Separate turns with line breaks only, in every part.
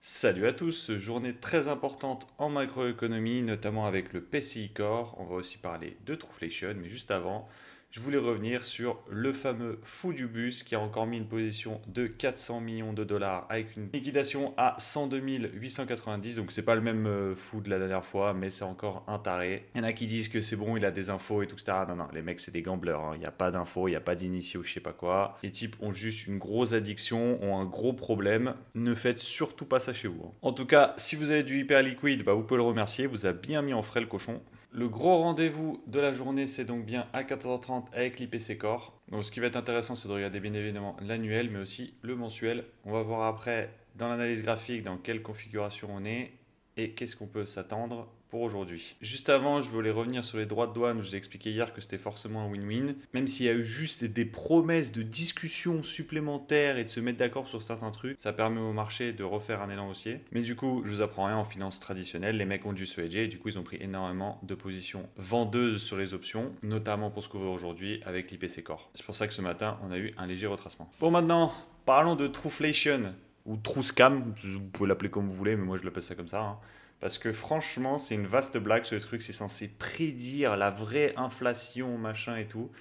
Salut à tous, journée très importante en macroéconomie, notamment avec le PCI Core. On va aussi parler de Trueflation, mais juste avant, je voulais revenir sur le fameux fou du bus qui a encore mis une position de 400 millions de dollars avec une liquidation à 102 890. Donc c'est pas le même fou de la dernière fois, mais c'est encore un taré. Il y en a qui disent que c'est bon, il a des infos et tout, etc. Non, non, les mecs c'est des gamblers, hein. Il n'y a pas d'infos, il n'y a pas d'initiés ou je sais pas quoi. Les types ont juste une grosse addiction, ont un gros problème. Ne faites surtout pas ça chez vous, hein. En tout cas, si vous avez du hyper liquide, bah, vous pouvez le remercier, vous a bien mis en frais le cochon. Le gros rendez-vous de la journée, c'est donc bien à 14h30 avec l'IPC Core. Donc ce qui va être intéressant, c'est de regarder bien évidemment l'annuel, mais aussi le mensuel. On va voir après dans l'analyse graphique dans quelle configuration on est et qu'est-ce qu'on peut s'attendre pour aujourd'hui. Juste avant, je voulais revenir sur les droits de douane. Je vous ai expliqué hier que c'était forcément un win-win. Même s'il y a eu juste des promesses de discussions supplémentaires et de se mettre d'accord sur certains trucs, ça permet au marché de refaire un élan haussier. Mais du coup, je vous apprends rien en finance traditionnelle. Les mecs ont dû se hedger et du coup, ils ont pris énormément de positions vendeuses sur les options, notamment pour ce qu'on veut aujourd'hui avec l'IPC Core. C'est pour ça que ce matin, on a eu un léger retracement. Bon, maintenant, parlons de Trueflation ou True Scam. Vous pouvez l'appeler comme vous voulez, mais moi je l'appelle ça comme ça, hein. Parce que franchement, c'est une vaste blague ce truc, c'est censé prédire la vraie inflation, machin et tout.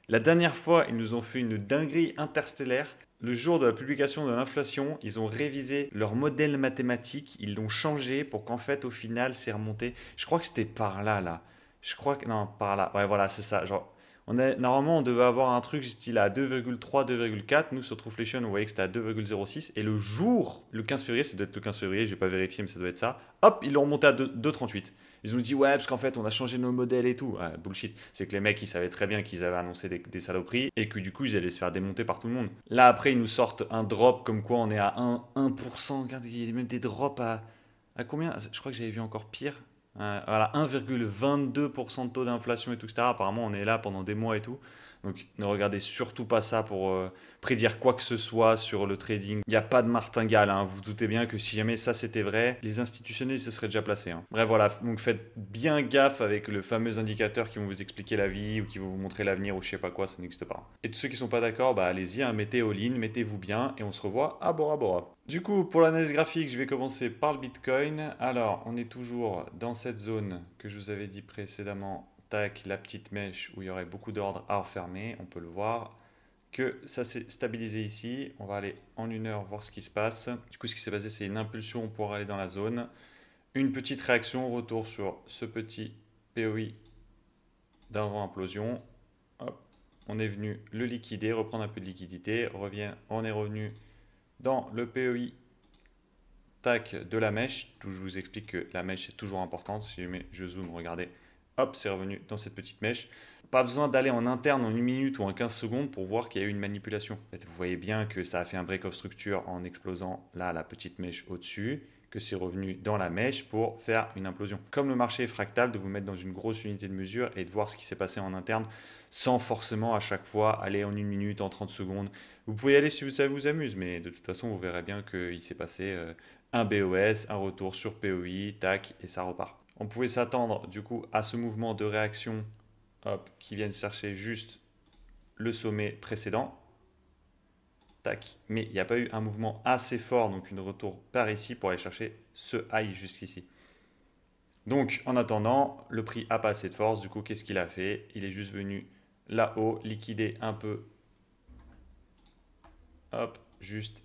La dernière fois, ils nous ont fait une dinguerie interstellaire. Le jour de la publication de l'inflation, ils ont révisé leur modèle mathématique, ils l'ont changé pour qu'en fait, au final, c'est remonté. Je crois que c'était par là, là. Je crois que. Non, par là. Ouais, voilà, c'est ça. Genre, normalement, on devait avoir un truc style à 2,3, 2,4. Nous, sur Trueflation, on voyait que c'était à 2,06. Et le jour, le 15 février, ça doit être le 15 février, j'ai pas vérifié, mais ça doit être ça. Hop, ils l'ont remonté à 2,38. Ils ont dit, ouais, parce qu'en fait, on a changé nos modèles et tout. Ouais, bullshit. C'est que les mecs, ils savaient très bien qu'ils avaient annoncé des saloperies et que du coup, ils allaient se faire démonter par tout le monde. Là, après, ils nous sortent un drop comme quoi on est à 1%. Regarde, il y a même des drops à combien? Je crois que j'avais vu encore pire. Voilà, 1,22% de taux d'inflation et tout, etc. Apparemment, on est là pendant des mois et tout. Donc, ne regardez surtout pas ça pour prédire quoi que ce soit sur le trading. Il n'y a pas de martingale, hein. Vous vous doutez bien que si jamais ça c'était vrai, les institutionnels se seraient déjà placés, hein. Bref, voilà. Donc, faites bien gaffe avec le fameux indicateur qui vont vous expliquer la vie ou qui vont vous montrer l'avenir ou je sais pas quoi, ça n'existe pas. Et de ceux qui sont pas d'accord, bah allez-y, hein, mettez all-in, mettez-vous bien et on se revoit à Bora Bora. Du coup, pour l'analyse graphique, je vais commencer par le Bitcoin. Alors, on est toujours dans cette zone que je vous avais dit précédemment. Tac, la petite mèche où il y aurait beaucoup d'ordres à refermer. On peut le voir que ça s'est stabilisé ici. On va aller en une heure voir ce qui se passe. Du coup, ce qui s'est passé, c'est une impulsion pour aller dans la zone. Une petite réaction, retour sur ce petit POI d'avant implosion. Hop, on est venu le liquider, reprendre un peu de liquidité. On est revenu dans le POI tac de la mèche. Je vous explique que la mèche est toujours importante. Si je zoome, regardez, hop, c'est revenu dans cette petite mèche. Pas besoin d'aller en interne en une minute ou en 15 secondes pour voir qu'il y a eu une manipulation. En fait, vous voyez bien que ça a fait un break of structure en explosant là la petite mèche au-dessus, que c'est revenu dans la mèche pour faire une implosion. Comme le marché est fractal, de vous mettre dans une grosse unité de mesure et de voir ce qui s'est passé en interne sans forcément à chaque fois aller en une minute, en 30 secondes. Vous pouvez y aller si ça vous amuse, mais de toute façon, vous verrez bien qu'il s'est passé un BOS, un retour sur POI, tac, et ça repart. On pouvait s'attendre du coup à ce mouvement de réaction, hop, qui vienne chercher juste le sommet précédent, tac, mais il n'y a pas eu un mouvement assez fort, donc une retour par ici pour aller chercher ce high jusqu'ici. Donc en attendant, le prix n'a pas assez de force, du coup qu'est-ce qu'il a fait? Il est juste venu là-haut, liquider un peu, hop, juste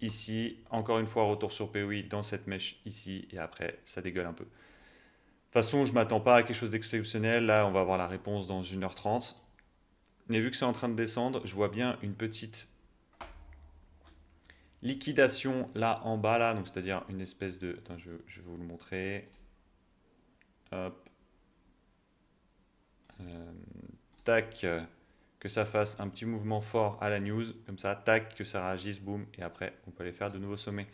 ici, encore une fois retour sur POI dans cette mèche ici, et après ça dégueule un peu. De toute façon, je ne m'attends pas à quelque chose d'exceptionnel. Là, on va avoir la réponse dans 1h30. Mais vu que c'est en train de descendre, je vois bien une petite liquidation là en bas, là. Donc, c'est-à-dire une espèce de... Attends, je vais vous le montrer. Hop. Tac. Que ça fasse un petit mouvement fort à la news. Comme ça, tac, que ça réagisse, boum. Et après, on peut aller faire de nouveaux sommets.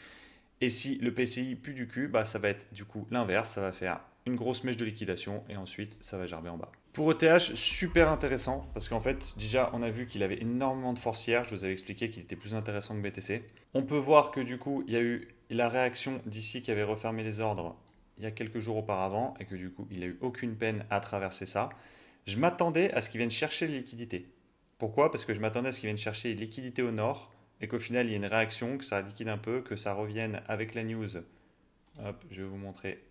Et si le PCI pue du cul, bah, ça va être du coup l'inverse. Ça va faire une grosse mèche de liquidation et ensuite ça va gerber en bas. Pour ETH, super intéressant parce qu'en fait, déjà, on a vu qu'il avait énormément de force hier. Je vous avais expliqué qu'il était plus intéressant que BTC. On peut voir que du coup, il y a eu la réaction d'ici qui avait refermé les ordres il y a quelques jours auparavant et que du coup, il n'a eu aucune peine à traverser ça. Je m'attendais à ce qu'il vienne chercher les liquidités. Pourquoi? Parce que je m'attendais à ce qu'il vienne chercher les liquidités au nord et qu'au final il y ait une réaction, que ça liquide un peu, que ça revienne avec la news. Hop, je vais vous montrer.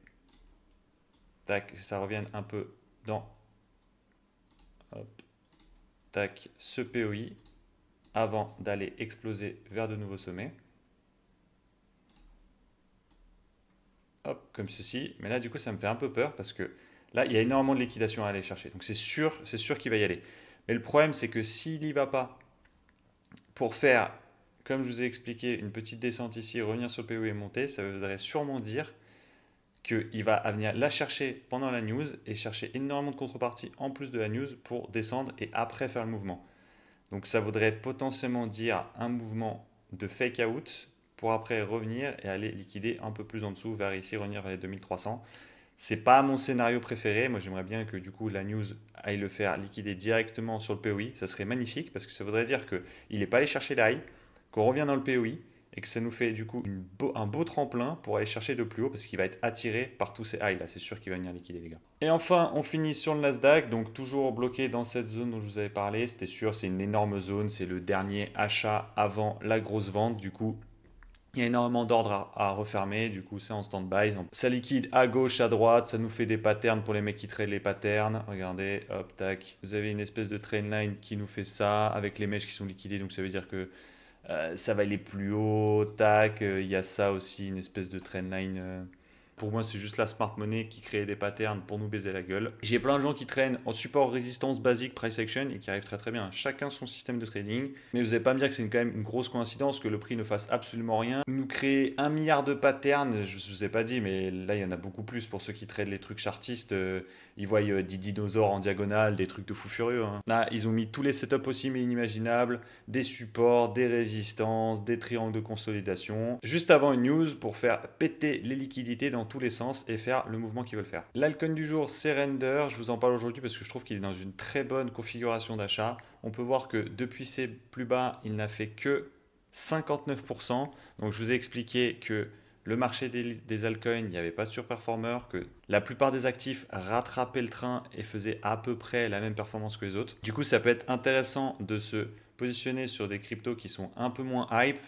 Tac, que ça revienne un peu dans hop, tac, ce POI avant d'aller exploser vers de nouveaux sommets. Hop, comme ceci. Mais là, du coup, ça me fait un peu peur parce que là, il y a énormément de liquidation à aller chercher. Donc c'est sûr qu'il va y aller. Mais le problème, c'est que s'il n'y va pas pour faire, comme je vous ai expliqué, une petite descente ici, revenir sur le PO et monter, ça voudrait sûrement dire qu'il va venir la chercher pendant la news et chercher énormément de contrepartie en plus de la news pour descendre et après faire le mouvement. Donc ça voudrait potentiellement dire un mouvement de fake out pour après revenir et aller liquider un peu plus en dessous vers ici, revenir vers les 2300. C'est pas mon scénario préféré. Moi, j'aimerais bien que du coup la news aille le faire liquider directement sur le POI. Ça serait magnifique parce que ça voudrait dire qu'il n'est pas allé chercher la high, qu'on revient dans le POI et que ça nous fait du coup un beau tremplin pour aller chercher de plus haut parce qu'il va être attiré par tous ces highs là. C'est sûr qu'il va venir liquider, les gars. Et enfin, on finit sur le Nasdaq, donc toujours bloqué dans cette zone dont je vous avais parlé. C'était sûr, c'est une énorme zone. C'est le dernier achat avant la grosse vente. Du coup, il y a énormément d'ordres à refermer, du coup c'est en stand-by. Ça liquide à gauche, à droite, ça nous fait des patterns pour les mecs qui trade les patterns. Regardez, hop, tac. Vous avez une espèce de trendline qui nous fait ça, avec les mèches qui sont liquidées, donc ça veut dire que ça va aller plus haut, tac. Il y a ça aussi, une espèce de trendline. Pour moi, c'est juste la smart money qui crée des patterns pour nous baiser la gueule. J'ai plein de gens qui traînent en support résistance basique price action et qui arrivent très très bien. Chacun son système de trading. Mais vous n'allez pas me dire que c'est quand même une grosse coïncidence que le prix ne fasse absolument rien. Nous créer 1 milliard de patterns, je ne vous ai pas dit, mais là il y en a beaucoup plus pour ceux qui tradent les trucs chartistes. Ils voient des dinosaures en diagonale, des trucs de fou furieux. Hein. Là, ils ont mis tous les setups possibles et inimaginables, des supports, des résistances, des triangles de consolidation, juste avant une news pour faire péter les liquidités dans tous les sens et faire le mouvement qu'ils veulent faire. L'alcool du jour, c'est Render. Je vous en parle aujourd'hui parce que je trouve qu'il est dans une très bonne configuration d'achat. On peut voir que depuis ses plus bas, il n'a fait que 59%. Donc je vous ai expliqué que le marché des altcoins, il n'y avait pas de surperformeur, que la plupart des actifs rattrapaient le train et faisaient à peu près la même performance que les autres. Du coup, ça peut être intéressant de se positionner sur des cryptos qui sont un peu moins hype,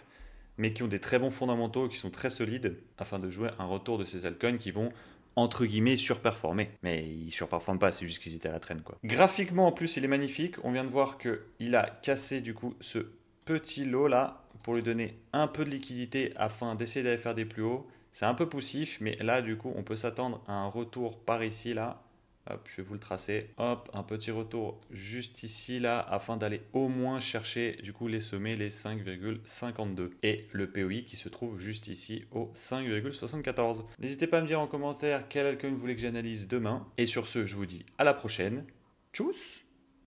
mais qui ont des très bons fondamentaux, qui sont très solides, afin de jouer un retour de ces altcoins qui vont entre guillemets surperformer. Mais ils surperforment pas, c'est juste qu'ils étaient à la traîne, quoi. Graphiquement, en plus, il est magnifique. On vient de voir qu'il a cassé du coup ce petit lot là pour lui donner un peu de liquidité afin d'essayer d'aller faire des plus hauts. C'est un peu poussif, mais là du coup on peut s'attendre à un retour par ici là. Hop, je vais vous le tracer. Hop, un petit retour juste ici là afin d'aller au moins chercher du coup les sommets, les 5,52 et le POI qui se trouve juste ici au 5,74. N'hésitez pas à me dire en commentaire quel altcoin vous voulez que j'analyse demain. Et sur ce, je vous dis à la prochaine. Tchuss!